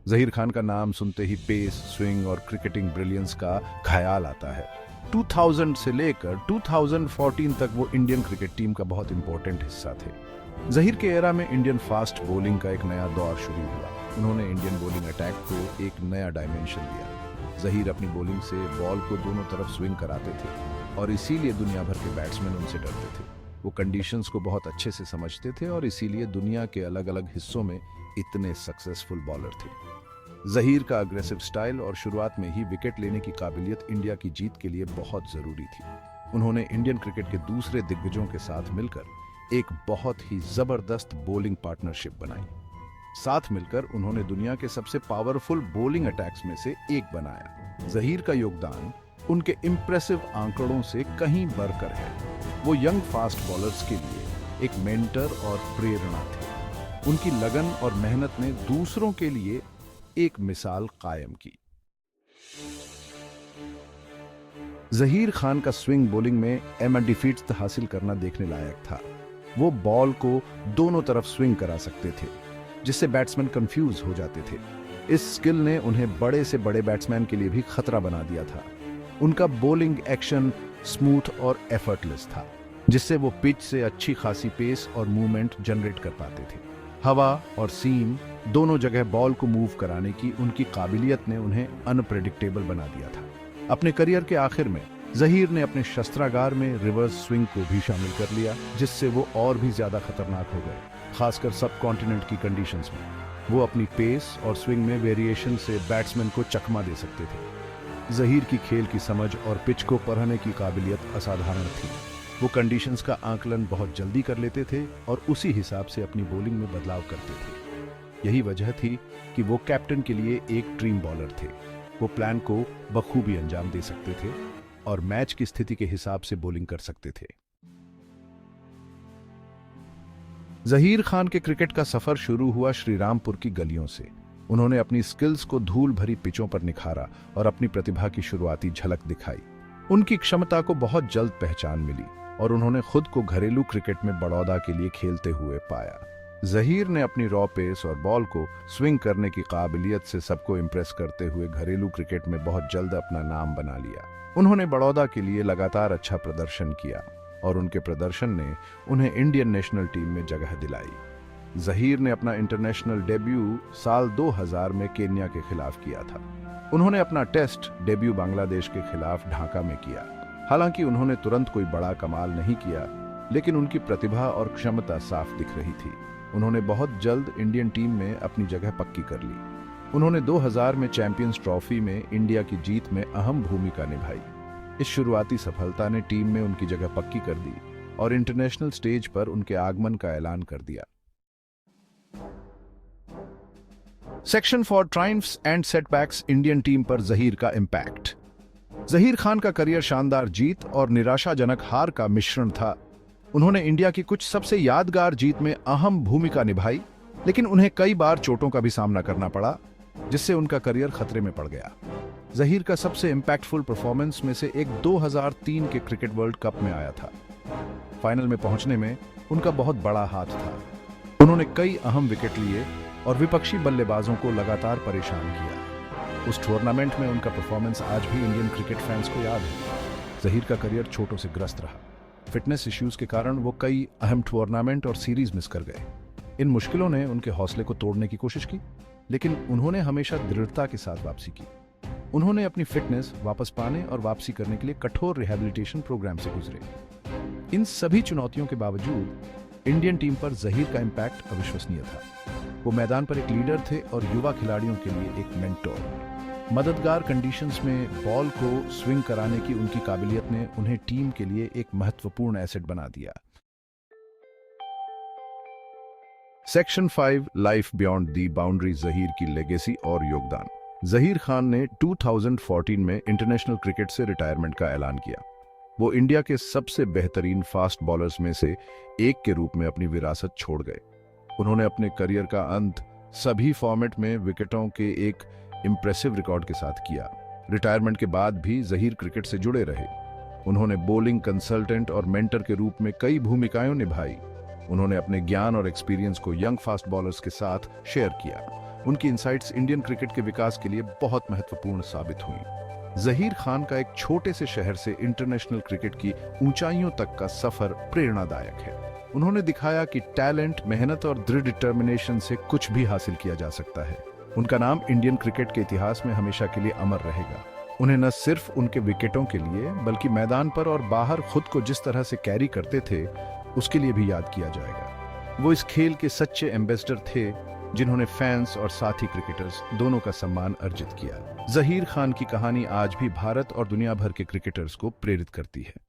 जहीर खान का नाम सुनते ही पेस, स्विंग और क्रिकेटिंग ब्रिलियंस का ख्याल आता है। 2000 से लेकर 2014 तक वो इंडियन क्रिकेट टीम का बहुत इंपॉर्टेंट हिस्सा थे। जहीर के एरा में इंडियन फास्ट बॉलिंग का एक नया दौर शुरू हुआ। उन्होंने इंडियन बॉलिंग अटैक को एक नया डायमेंशन दिया। जहीर अपनी बॉलिंग से बॉल को दोनों तरफ स्विंग कराते थे और इसीलिए दुनिया भर के बैट्समैन उनसे डरते थे। वो कंडीशंस को बहुत अच्छे से समझते थे और इसीलिए दुनिया के अलग अलग हिस्सों में इतने सक्सेसफुल बॉलर थे। जहीर का अग्रेसिव स्टाइल और शुरुआत में ही विकेट लेने की काबिलियत इंडिया की जीत के लिए बहुत जरूरी थी। उन्होंने इंडियन क्रिकेट के दूसरे दिग्गजों के साथ मिलकर एक बहुत ही जबरदस्त बॉलिंग पार्टनरशिप बनाई। साथ मिलकर उन्होंने दुनिया के सबसे पावरफुल बॉलिंग अटैक्स में से एक बनाया। जहीर का योगदान उनके इंप्रेसिव आंकड़ों से कहीं बढ़कर है। वो यंग फास्ट बॉलर्स के लिए एक मेंटर और प्रेरणा थे। उनकी लगन और मेहनत ने दूसरों के लिए एक मिसाल कायम की। जहीर खान का स्विंग बॉलिंग में एम डिफीट्स हासिल करना देखने लायक था। वो बॉल को दोनों तरफ स्विंग करा सकते थे, जिससे बैट्समैन कंफ्यूज हो जाते थे। इस स्किल ने उन्हें बड़े से बड़े बैट्समैन के लिए भी खतरा बना दिया था। उनका बॉलिंग एक्शन स्मूथ और एफर्टलेस था, जिससे वो पिच से अच्छी खासी पेस और मूवमेंट जनरेट कर पाते थे। हवा और सीम दोनों जगह बॉल को मूव कराने की उनकी काबिलियत ने उन्हें अनप्रेडिक्टेबल बना दिया था। अपने करियर के आखिर में जहीर ने अपने शस्त्रागार में रिवर्स स्विंग को भी शामिल कर लिया, जिससे वो और भी ज्यादा खतरनाक हो गए, खासकर सब कॉन्टिनेंट की कंडीशंस में। वो अपनी पेस और स्विंग में वेरिएशन से बैट्समैन को चकमा दे सकते थे। जहीर की खेल की समझ और पिच को पढ़ने की काबिलियत असाधारण थी। वो कंडीशंस का आकलन बहुत जल्दी कर लेते थे और उसी हिसाब से अपनी बॉलिंग में बदलाव करते थे। यही वजह थी कि वो कैप्टन के लिए एक ड्रीम बॉलर थे। वो प्लान को बखूबी अंजाम दे सकते थे और मैच की स्थिति के हिसाब से बॉलिंग कर सकते थे। जहीर खान के क्रिकेट का सफर शुरू हुआ श्रीरामपुर की गलियों से। उन्होंने अपनी स्किल्स को धूल भरी पिचों पर निखारा और अपनी प्रतिभा की शुरुआती झलक दिखाई। उनकी क्षमता को बहुत जल्द पहचान मिली और उन्होंने खुद को घरेलू क्रिकेट में बड़ौदा के लिए खेलते हुए पाया। जहीर ने अपनी रॉ पेस और बॉल को स्विंग करने की काबिलियत से सबको इंप्रेस करते हुए घरेलू क्रिकेट में बहुत जल्द अपना नाम बना लिया। उन्होंने बड़ौदा के लिए लगातार अच्छा प्रदर्शन किया और उनके प्रदर्शन ने उन्हें इंडियन नेशनल टीम में जगह दिलाई। जहीर ने अपना इंटरनेशनल डेब्यू साल 2000 में केन्या के खिलाफ किया था। उन्होंने अपना टेस्ट डेब्यू बांग्लादेश के खिलाफ ढाका में किया। हालांकि उन्होंने तुरंत कोई बड़ा कमाल नहीं किया, लेकिन उनकी प्रतिभा और क्षमता साफ दिख रही थी। उन्होंने बहुत जल्द इंडियन टीम में अपनी जगह पक्की कर ली। उन्होंने 2000 में चैंपियंस ट्रॉफी में इंडिया की जीत में अहम भूमिका निभाई। इस शुरुआती सफलता ने टीम में उनकी जगह पक्की कर दी और इंटरनेशनल स्टेज पर उनके आगमन का ऐलान कर दिया। Section for triumphs and setbacks Indian team पर जहीर का इंपैक्ट। जहीर खान का करियर शानदार जीत और निराशाजनक हार का मिश्रण था। उन्होंने इंडिया की कुछ सबसे यादगार जीत में अहम भूमिका निभाई, लेकिन उन्हें कई बार चोटों का भी सामना करना पड़ा, जिससे उनका करियर खतरे में पड़ गया। जहीर का सबसे इंपैक्टफुल परफॉर्मेंस में से एक 2003 के क्रिकेट वर्ल्ड कप में आया था। फाइनल में पहुंचने में उनका बहुत बड़ा हाथ था। उन्होंने कई अहम विकेट लिए और विपक्षी बल्लेबाजों को लगातार परेशान किया। उस टूर्नामेंट में उनका परफॉर्मेंस आज भी इंडियन क्रिकेट फैंस को याद है। जहीर का करियर चोटों से ग्रस्त रहा। फिटनेस इश्यूज के कारण वो कई अहम टूर्नामेंट और सीरीज मिस कर गए। इन मुश्किलों ने उनके हौसले को तोड़ने की कोशिश की, लेकिन उन्होंने हमेशा दृढ़ता के साथ वापसी की। उन्होंने अपनी फिटनेस वापस पाने और वापसी करने के लिए कठोर रिहैबिलिटेशन प्रोग्राम से गुजरे। इन सभी चुनौतियों के बावजूद इंडियन टीम पर जहीर का इंपैक्ट अविश्वसनीय था। वो मैदान पर एक लीडर थे और युवा खिलाड़ियों के लिए एक मेंटोर। मददगार कंडीशंस में बॉल को स्विंग कराने की उनकी काबिलियत ने उन्हें टीम के लिए एक महत्वपूर्ण एसेट बना दिया। Section 5 life beyond the boundary Zaheer की लेगेसी और योगदान। जहीर खान ने 2014 में इंटरनेशनल क्रिकेट से रिटायरमेंट का ऐलान किया। वो इंडिया के सबसे बेहतरीन फास्ट बॉलर्स में से एक के रूप में अपनी विरासत छोड़ गए। उन्होंने अपने करियर का अंत सभी फॉर्मेट में विकेटों के एक इंप्रेसिव रिकॉर्ड के साथ किया। रिटायरमेंट के बाद भी जहीर क्रिकेट से जुड़े रहे। उन्होंने बॉलिंग कंसल्टेंट और मेंटर के रूप में कई भूमिकाएं निभाई। उन्होंने अपने ज्ञान और एक्सपीरियंस को यंग फास्ट बॉलर्स के साथ शेयर किया। उनकी इंसाइट्स इंडियन क्रिकेट के विकास के लिए बहुत महत्वपूर्ण साबित हुई। जहीर खान का एक छोटे से शहर से इंटरनेशनल क्रिकेट की ऊंचाइयों तक का सफर प्रेरणादायक है। उन्होंने दिखाया कि टैलेंट, मेहनत और दृढ़ डिटर्मिनेशन से कुछ भी हासिल किया जा सकता है। उनका नाम इंडियन क्रिकेट के इतिहास में हमेशा के लिए अमर रहेगा। उन्हें न सिर्फ उनके विकेटों के लिए बल्कि मैदान पर और बाहर खुद को जिस तरह से कैरी करते थे उसके लिए भी याद किया जाएगा। वो इस खेल के सच्चे एम्बेसडर थे जिन्होंने फैंस और साथी क्रिकेटर्स दोनों का सम्मान अर्जित किया। जहीर खान की कहानी आज भी भारत और दुनिया भर के क्रिकेटर्स को प्रेरित करती है।